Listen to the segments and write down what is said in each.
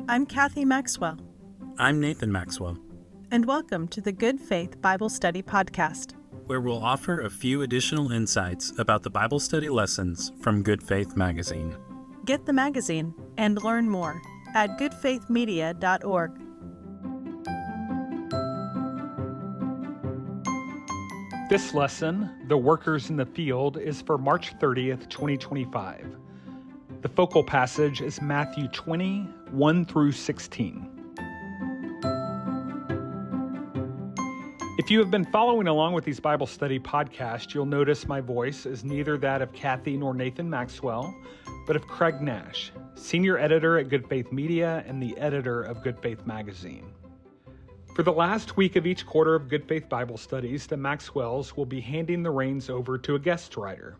I'm Kathy Maxwell. I'm Nathan Maxwell, And welcome to the Good Faith Bible Study Podcast, where we'll offer a few additional insights about the Bible study lessons from Good Faith Magazine. Get the magazine and learn more at goodfaithmedia.org. This lesson, The Workers in the Field, is for March 30th, 2025. The focal passage is Matthew 20, 1 through 16. If you have been following along with these Bible study podcasts, you'll notice my voice is neither that of Kathy nor Nathan Maxwell, but of Craig Nash, senior editor at Good Faith Media and the editor of Good Faith Magazine. For the last week of each quarter of Good Faith Bible Studies, the Maxwells will be handing the reins over to a guest writer.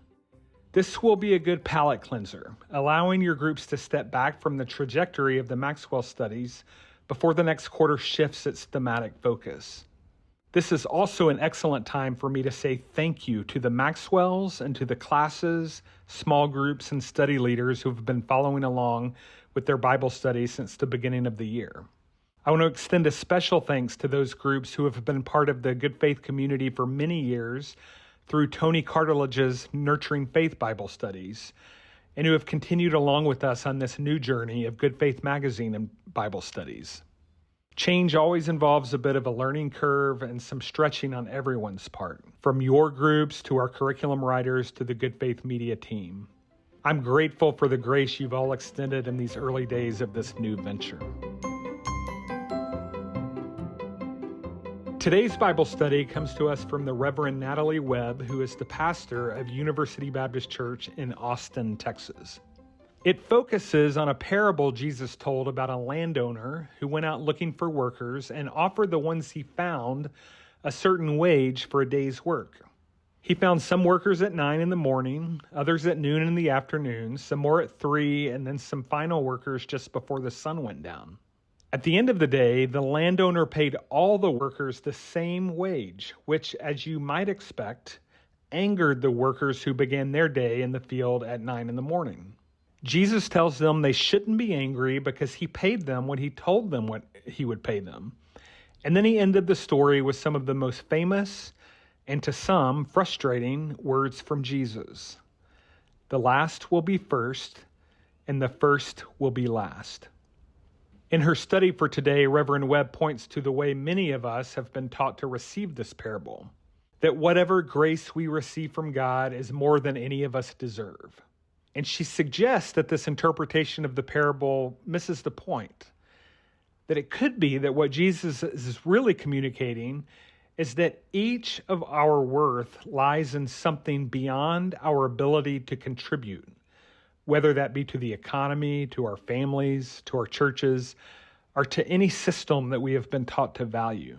This will be a good palate cleanser, allowing your groups to step back from the trajectory of the Maxwell studies before the next quarter shifts its thematic focus. This is also an excellent time for me to say thank you to the Maxwells and to the classes, small groups, and study leaders who have been following along with their Bible studies since the beginning of the year. I want to extend a special thanks to those groups who have been part of the Good Faith community for many years through Tony Cartilage's Nurturing Faith Bible Studies, and who have continued along with us on this new journey of Good Faith Magazine and Bible Studies. Change always involves a bit of a learning curve and some stretching on everyone's part, from your groups to our curriculum writers to the Good Faith Media team. I'm grateful for the grace you've all extended in these early days of this new venture. Today's Bible study comes to us from the Reverend Natalie Webb, who is the pastor of University Baptist Church in Austin, Texas. It focuses on a parable Jesus told about a landowner who went out looking for workers and offered the ones he found a certain wage for a day's work. He found some workers at 9 in the morning, others at noon in the afternoon, some more at 3, and then some final workers just before the sun went down. At the end of the day, the landowner paid all the workers the same wage, which, as you might expect, angered the workers who began their day in the field at 9 in the morning. Jesus tells them they shouldn't be angry because he paid them when he told them what he would pay them. And then he ended the story with some of the most famous and to some frustrating words from Jesus. The last will be first, and the first will be last. In her study for today, Reverend Webb points to the way many of us have been taught to receive this parable, that whatever grace we receive from God is more than any of us deserve. And she suggests that this interpretation of the parable misses the point, that it could be that what Jesus is really communicating is that each of our worth lies in something beyond our ability to contribute, whether that be to the economy, to our families, to our churches, or to any system that we have been taught to value.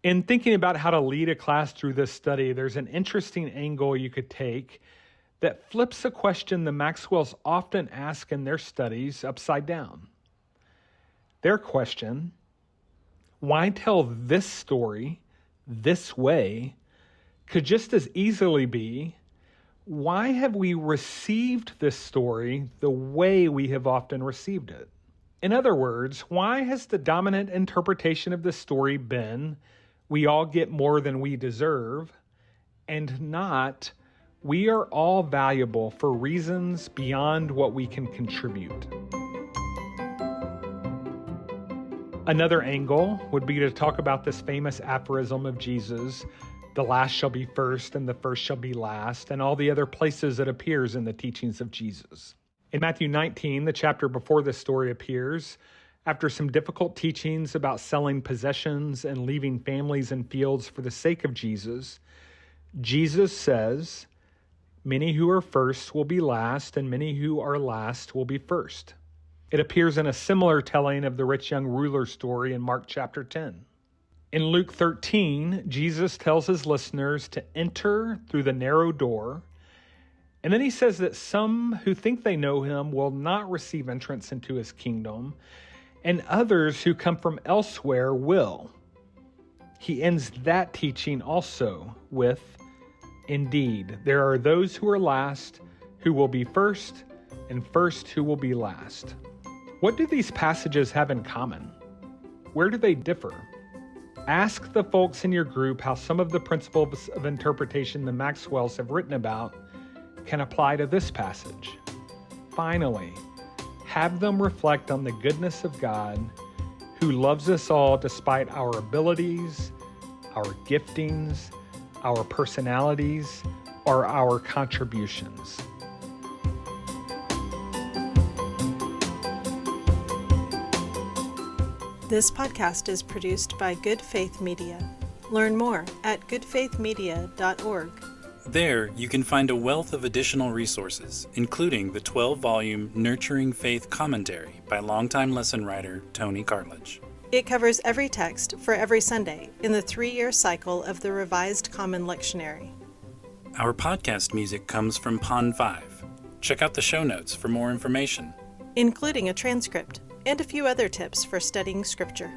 In thinking about how to lead a class through this study, there's an interesting angle you could take that flips a question the Maxwells often ask in their studies upside down. Their question, why tell this story this way, could just as easily be, why have we received this story the way we have often received it? In other words, why has the dominant interpretation of this story been, we all get more than we deserve, and not, we are all valuable for reasons beyond what we can contribute? Another angle would be to talk about this famous aphorism of Jesus, the last shall be first and the first shall be last, and all the other places it appears in the teachings of Jesus. In Matthew 19, the chapter before this story appears, after some difficult teachings about selling possessions and leaving families and fields for the sake of Jesus, Jesus says, many who are first will be last, and many who are last will be first. It appears in a similar telling of the rich young ruler story in Mark chapter 10. In Luke 13, Jesus tells his listeners to enter through the narrow door, and then he says that some who think they know him will not receive entrance into his kingdom, and others who come from elsewhere will. He ends that teaching also with, indeed, there are those who are last who will be first, and first who will be last. What do these passages have in common? Where do they differ? Ask the folks in your group how some of the principles of interpretation the Maxwells have written about can apply to this passage. Finally, have them reflect on the goodness of God, who loves us all despite our abilities, our giftings, our personalities, or our contributions. This podcast is produced by Good Faith Media. Learn more at goodfaithmedia.org. There, you can find a wealth of additional resources, including the 12-volume Nurturing Faith Commentary by longtime lesson writer Tony Cartledge. It covers every text for every Sunday in the 3-year cycle of the Revised Common Lectionary. Our podcast music comes from Pond 5. Check out the show notes for more information, including a transcript and a few other tips for studying Scripture.